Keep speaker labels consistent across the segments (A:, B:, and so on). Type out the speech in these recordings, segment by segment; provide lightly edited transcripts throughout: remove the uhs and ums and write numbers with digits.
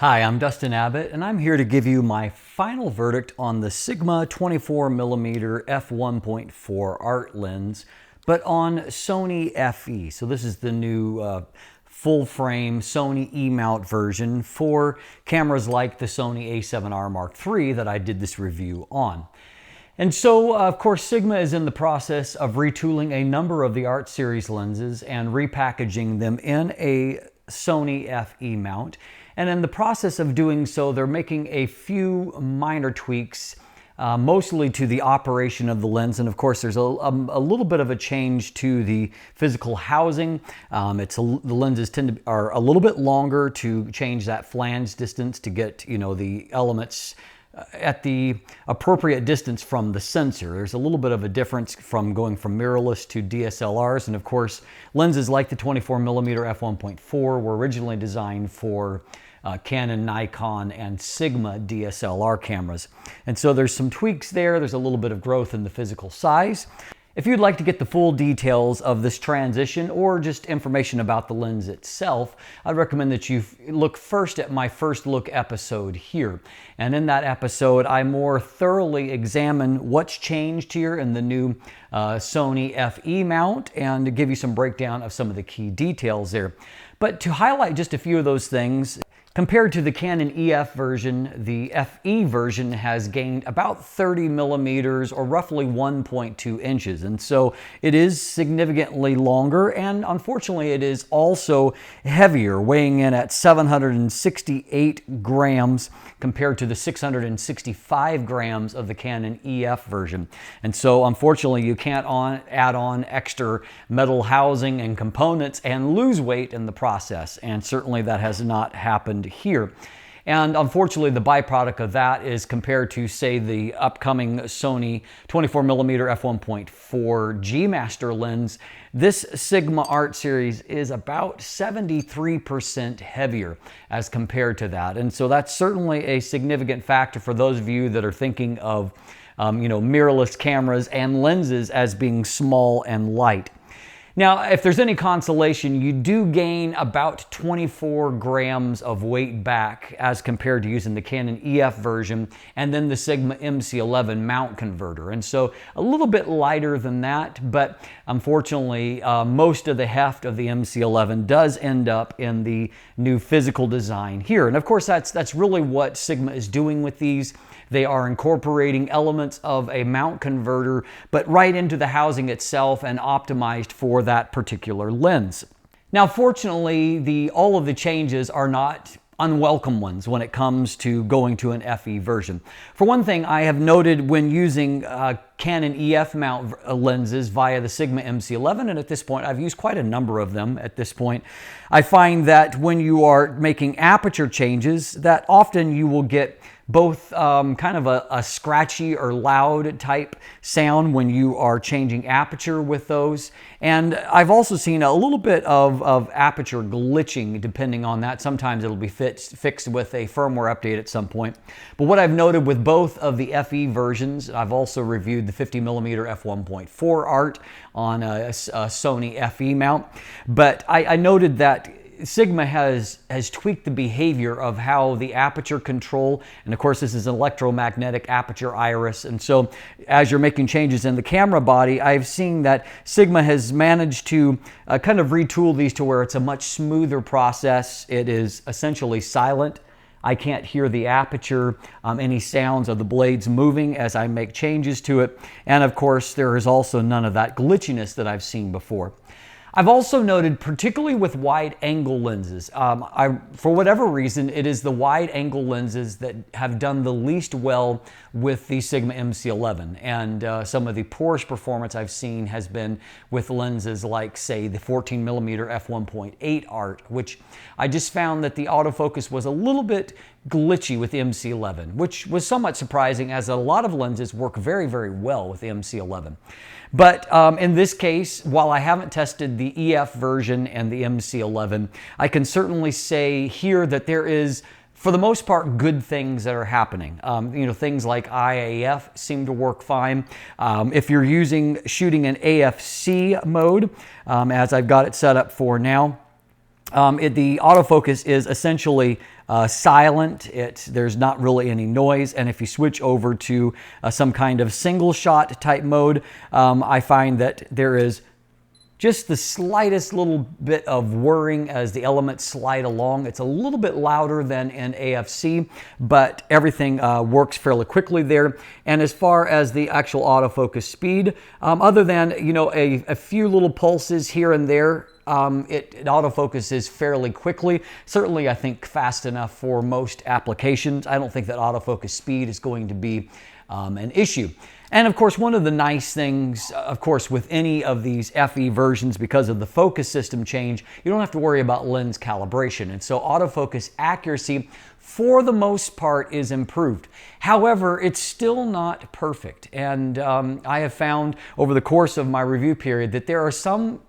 A: Hi, I'm Dustin Abbott, and I'm here to give you my final verdict on the Sigma 24mm F1.4 art lens, but on Sony FE. So this is the new full-frame Sony Emount version for cameras like the Sony a7R Mark III that I did this review on. And so, of course, Sigma is in the process of retooling a number of the Art Series lenses and repackaging them in a Sony FE mount. And in the process of doing so, they're making a few minor tweaks, mostly to the operation of the lens. And of course, there's a little bit of a change to the physical housing. The lenses are a little bit longer to change that flange distance to get, the elements at the appropriate distance from the sensor. There's a little bit of a difference from going from mirrorless to DSLRs. And of course, lenses like the 24mm f1.4 were originally designed for Canon, Nikon, and Sigma DSLR cameras. And so there's some tweaks there. There's a little bit of growth in the physical size. If you'd like to get the full details of this transition or just information about the lens itself, I'd recommend that you look first at my first look episode here. And in that episode, I more thoroughly examine what's changed here in the new Sony FE mount and to give you some breakdown of some of the key details there. But to highlight just a few of those things, compared to the Canon EF version, the FE version has gained about 30 millimeters or roughly 1.2 inches. And so it is significantly longer, and unfortunately it is also heavier, weighing in at 768 grams compared to the 665 grams of the Canon EF version. And so unfortunately you can't add on extra metal housing and components and lose weight in the process. And certainly that has not happened here. And unfortunately, the byproduct of that is compared to, say, the upcoming Sony 24mm f1.4 G Master lens, this Sigma Art Series is about 73% heavier as compared to that. And so that's certainly a significant factor for those of you that are thinking of mirrorless cameras and lenses as being small and light. Now, if there's any consolation, you do gain about 24 grams of weight back as compared to using the Canon EF version and then the Sigma MC11 mount converter. And so a little bit lighter than that, but unfortunately, most of the heft of the MC11 does end up in the new physical design here. And of course, that's really what Sigma is doing with these. They are incorporating elements of a mount converter, but right into the housing itself and optimized for that particular lens. Now, fortunately, all of the changes are not unwelcome ones when it comes to going to an FE version. For one thing, I have noted when using Canon EF mount lenses via the Sigma MC11, and at this point I've used quite a number of them at this point, I find that when you are making aperture changes, that often you will get both kind of a scratchy or loud type sound when you are changing aperture with those. And I've also seen a little bit of aperture glitching depending on that. Sometimes it'll be fixed with a firmware update at some point. But what I've noted with both of the FE versions, I've also reviewed the 50mm f1.4 art on a Sony FE mount, but I noted that Sigma has tweaked the behavior of how the aperture control, and of course this is an electromagnetic aperture iris, and so as you're making changes in the camera body, I've seen that Sigma has managed to kind of retool these to where it's a much smoother process. It is essentially silent. I can't hear the aperture, any sounds of the blades moving as I make changes to it, and of course there is also none of that glitchiness that I've seen before. I've also noted, particularly with wide-angle lenses, for whatever reason, it is the wide-angle lenses that have done the least well with the Sigma MC11. And some of the poorest performance I've seen has been with lenses like, say, the 14mm f1.8 art, which I just found that the autofocus was a little bit glitchy with the MC11, which was somewhat surprising as a lot of lenses work very, very well with the MC11. But in this case, while I haven't tested the EF version and the MC11, I can certainly say here that there is, for the most part, good things that are happening. Things like IAF seem to work fine. If you're shooting in AFC mode, as I've got it set up for now, The autofocus is essentially silent. There's not really any noise, and if you switch over to some kind of single shot type mode, I find that there is just the slightest little bit of whirring as the elements slide along. It's a little bit louder than in AFC, but everything works fairly quickly there. And as far as the actual autofocus speed, other than, you know, a few little pulses here and there, it autofocuses fairly quickly. Certainly, I think fast enough for most applications. I don't think that autofocus speed is going to be an issue. And of course, one of the nice things, of course, with any of these FE versions, because of the focus system change, you don't have to worry about lens calibration. And so autofocus accuracy, for the most part, is improved. However, it's still not perfect. And I have found over the course of my review period that there are some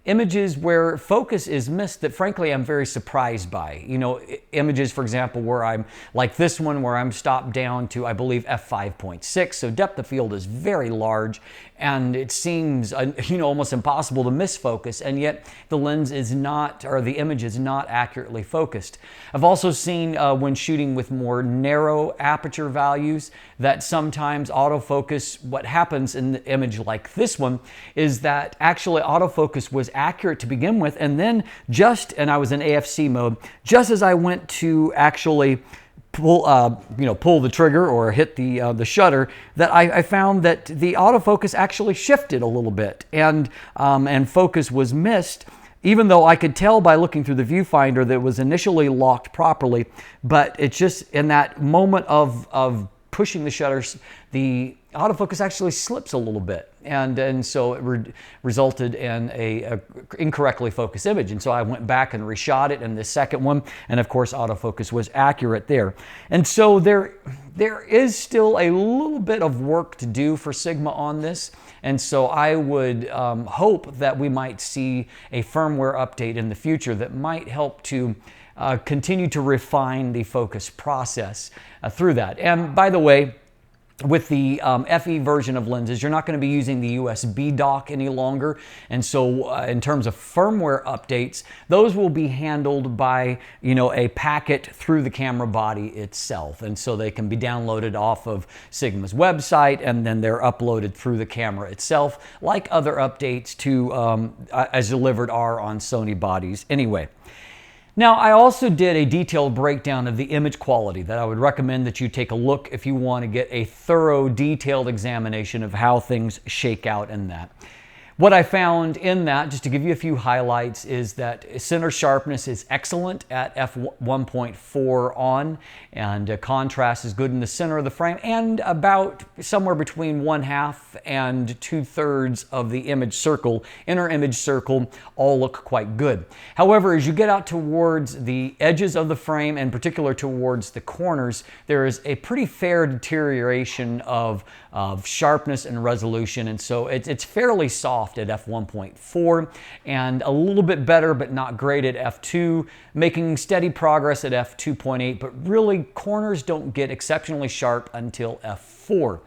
A: images where focus is missed that frankly I'm very surprised by. You know, images, for example, where I'm like this one where I'm stopped down to, I believe, f5.6, so depth of field is very large, and it seems you know, almost impossible to miss focus, and yet the lens is not, or the image is not accurately focused. I've also seen when shooting with more narrow aperture values that sometimes autofocus, what happens in the image like this one is that actually autofocus was accurate to begin with, and then and I was in AFC mode, just as I went to actually pull the trigger or hit the shutter, that I found that the autofocus actually shifted a little bit, and focus was missed, even though I could tell by looking through the viewfinder that it was initially locked properly. But it's just in that moment of pushing the shutters, the autofocus actually slips a little bit, and so it resulted in a incorrectly focused image. And so I went back and reshot it in the second one, and of course autofocus was accurate there. And so there is still a little bit of work to do for Sigma on this, and so I would hope that we might see a firmware update in the future that might help to continue to refine the focus process through that. And by the way, with the FE version of lenses, you're not going to be using the USB dock any longer. And so in terms of firmware updates, those will be handled by, you know, a packet through the camera body itself. And so they can be downloaded off of Sigma's website, and then they're uploaded through the camera itself, like other updates to as delivered are on Sony bodies anyway. Now, I also did a detailed breakdown of the image quality that I would recommend that you take a look if you want to get a thorough, detailed examination of how things shake out in that. What I found in that, just to give you a few highlights, is that center sharpness is excellent at f1.4 on, and contrast is good in the center of the frame, and about somewhere between 1/2 and 2/3 of the image circle, inner image circle, all look quite good. However, as you get out towards the edges of the frame, and in particular towards the corners, there is a pretty fair deterioration of sharpness and resolution, and so it's fairly soft at f1.4, and a little bit better but not great at f2, making steady progress at f2.8, but really corners don't get exceptionally sharp until f4.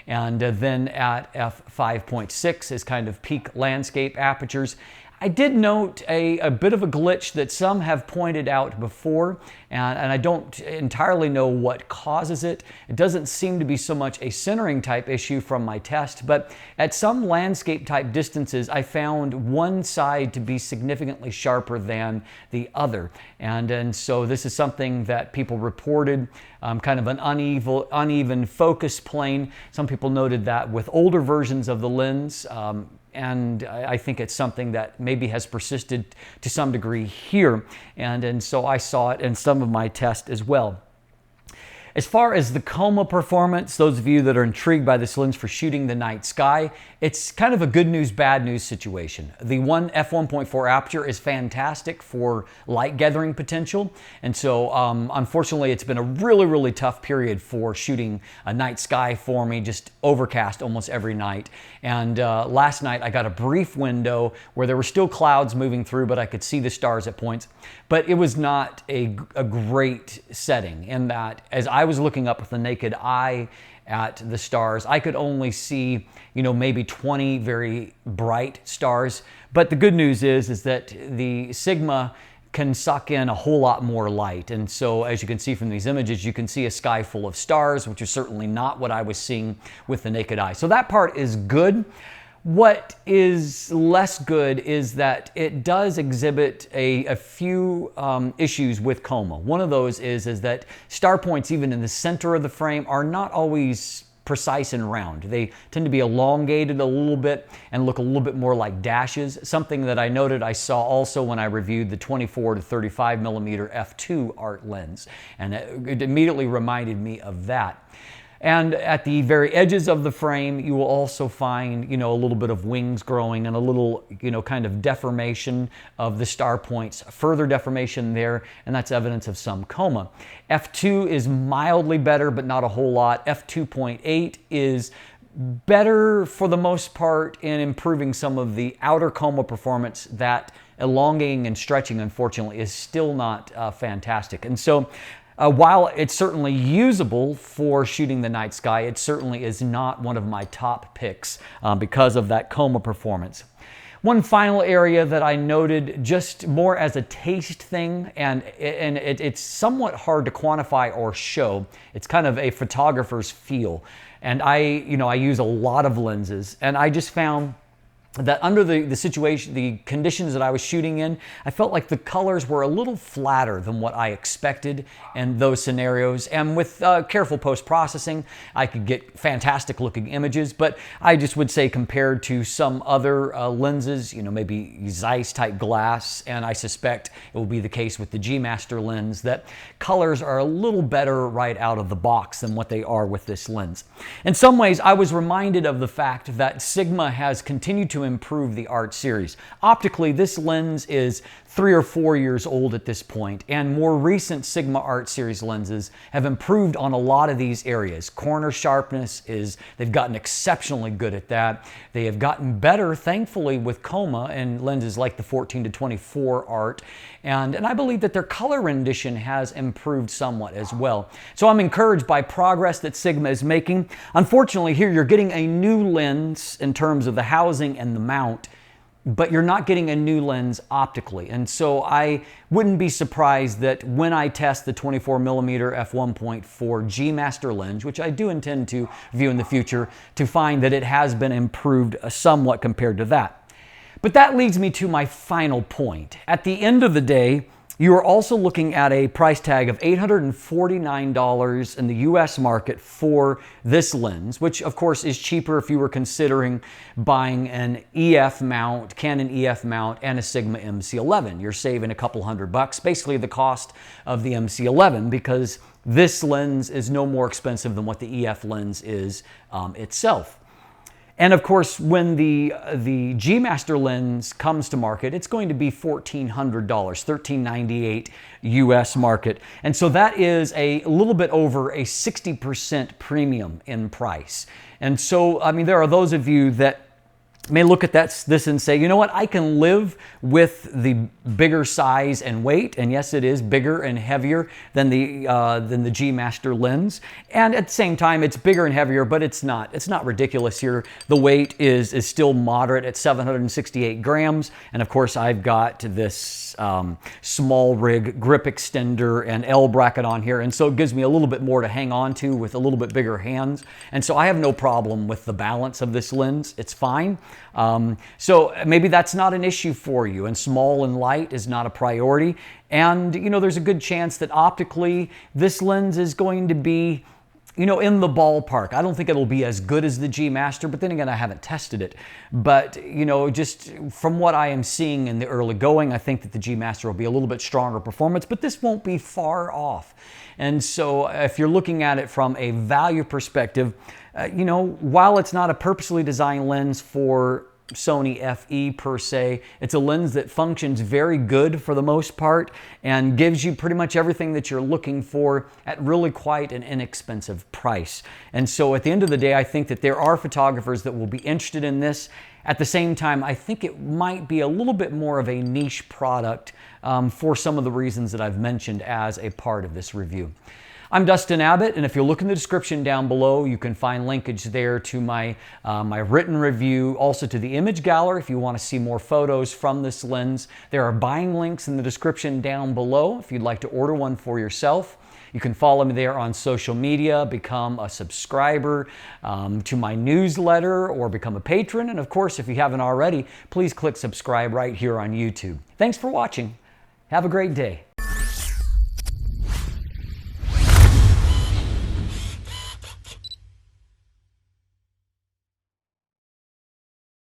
A: And then at f5.6 is kind of peak landscape apertures. I did note a bit of a glitch that some have pointed out before, and I don't entirely know what causes it. It doesn't seem to be so much a centering type issue from my test, but at some landscape type distances, I found one side to be significantly sharper than the other. And so this is something that people reported, kind of an uneven focus plane. Some people noted that with older versions of the lens, and I think it's something that maybe has persisted to some degree here. And so I saw it in some of my tests as well. As far as the Coma performance, those of you that are intrigued by this lens for shooting the night sky, it's kind of a good news, bad news situation. The f1.4 aperture is fantastic for light gathering potential. And so unfortunately, it's been a really, really tough period for shooting a night sky for me, just overcast almost every night. And last night I got a brief window where there were still clouds moving through, but I could see the stars at points. But it was not a great setting in that, as I I was looking up with the naked eye at the stars. I could only see, maybe 20 very bright stars. But the good news is that the Sigma can suck in a whole lot more light. And so as you can see from these images, you can see a sky full of stars, which is certainly not what I was seeing with the naked eye. So that part is good. What is less good is that it does exhibit a few issues with Coma. One of those is that star points, even in the center of the frame, are not always precise and round. They tend to be elongated a little bit and look a little bit more like dashes. Something that I noted I saw also when I reviewed the 24 to 35 millimeter f2 art lens, and it immediately reminded me of that. And at the very edges of the frame, you will also find, a little bit of wings growing and a little, kind of deformation of the star points, further deformation there, and that's evidence of some Coma. F2 is mildly better, but not a whole lot. F2.8 is better for the most part in improving some of the outer Coma performance. That elongating and stretching, unfortunately, is still not fantastic. And so, while it's certainly usable for shooting the night sky, it certainly is not one of my top picks because of that Coma performance. One final area that I noted, just more as a taste thing, and it's somewhat hard to quantify or show. It's kind of a photographer's feel. And I use a lot of lenses, and I just found that under the situation, the conditions that I was shooting in, I felt like the colors were a little flatter than what I expected in those scenarios. And with careful post-processing, I could get fantastic looking images, but I just would say compared to some other lenses, maybe Zeiss type glass, and I suspect it will be the case with the G Master lens, that colors are a little better right out of the box than what they are with this lens. In some ways, I was reminded of the fact that Sigma has continued to improve the art series. Optically, this lens is 3 or 4 years old at this point, and more recent Sigma art series lenses have improved on a lot of these areas. Corner sharpness they've gotten exceptionally good at that. They have gotten better, thankfully, with Coma and lenses like the 14 to 24 art, and I believe that their color rendition has improved somewhat as well. So I'm encouraged by progress that Sigma is making. Unfortunately, here you're getting a new lens in terms of the housing and the mount, but you're not getting a new lens optically. And so I wouldn't be surprised that when I test the 24mm f1.4 G Master lens, which I do intend to view in the future, to find that it has been improved somewhat compared to that. But that leads me to my final point. At the end of the day, you are also looking at a price tag of $849 in the US market for this lens, which of course is cheaper if you were considering buying an EF mount, Canon EF mount, and a Sigma MC11. You're saving a couple $100, basically the cost of the MC11, because this lens is no more expensive than what the EF lens is itself. And of course, when the G Master lens comes to market, it's going to be $1,400, $1,398 US market. And so that is a little bit over a 60% premium in price. And so, I mean, there are those of you that may look at this and say, you know what, I can live with the bigger size and weight, and yes, it is bigger and heavier than the G Master lens, and at the same time, it's bigger and heavier, but it's not ridiculous here. The weight is still moderate at 768 grams, and of course, I've got this small rig grip extender and L bracket on here, and so it gives me a little bit more to hang on to with a little bit bigger hands, and so I have no problem with the balance of this lens. It's fine. So maybe that's not an issue for you, and small and light is not a priority. And, there's a good chance that optically this lens is going to be, in the ballpark. I don't think it'll be as good as the G Master, but then again, I haven't tested it. But, just from what I am seeing in the early going, I think that the G Master will be a little bit stronger performance, but this won't be far off. And so if you're looking at it from a value perspective, while it's not a purposely designed lens for Sony FE per se, it's a lens that functions very good for the most part and gives you pretty much everything that you're looking for at really quite an inexpensive price. And so at the end of the day, I think that there are photographers that will be interested in this. At the same time, I think it might be a little bit more of a niche product for some of the reasons that I've mentioned as a part of this review. I'm Dustin Abbott, and if you look in the description down below, you can find linkage there to my written review, also to the image gallery if you want to see more photos from this lens. There are buying links in the description down below if you'd like to order one for yourself. You can follow me there on social media, become a subscriber to my newsletter, or become a patron. And of course, if you haven't already, please click subscribe right here on YouTube. Thanks for watching. Have a great day.